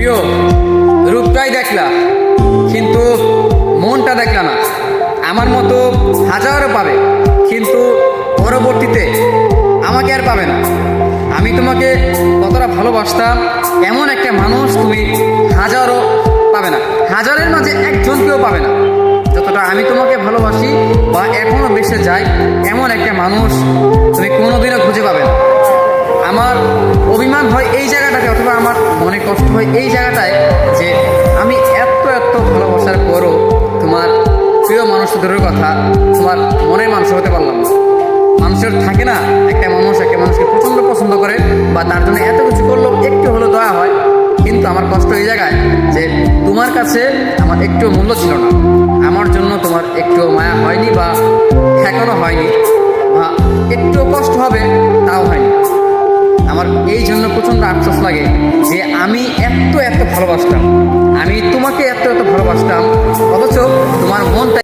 প্রিয়, রূপটাই দেখলা কিন্তু মনটা দেখলা না। আমার মতো হাজারো পাবে, কিন্তু পরবর্তীতে আমাকে আর পাবে না। আমি তোমাকে কতটা ভালোবাসতাম এমন একটা মানুষ তুমি হাজারও পাবে না, হাজারের মাঝে একজনকেও পাবে না। যতটা আমি তোমাকে ভালোবাসি বা এখনও বেসে যাই এমন একটা মানুষ তুমি কোনোদিনও খুঁজে পাবে না। আমার অভিমান হয় এই জায়গাটাতে, অথবা আমার মনে কষ্ট হয় এই জায়গাটায় যে আমি এত এত ভালোবাসার পরও তোমার প্রিয় মানুষদের কথা তোমার মনের মানুষ হতে পারলাম না। মানুষের থাকে না, একটা মানুষকে প্রচণ্ড পছন্দ করে বা তার জন্য এত কিছু করলেও একটু হলেও দয়া হয়, কিন্তু আমার কষ্ট এই জায়গায় যে তোমার কাছে আমার একটু মূল্য ছিল না। আমার জন্য তোমার একটু মায়া হয়নি বা এখনও হয়নি, বা একটু কষ্ট হবে তাও হয়নি। আমার এই জন্য প্রচণ্ড আফসোস লাগে যে আমি এত এত ভালোবাসতাম, আমি তোমাকে এত এত ভালোবাসতাম, অথচ তোমার মনটা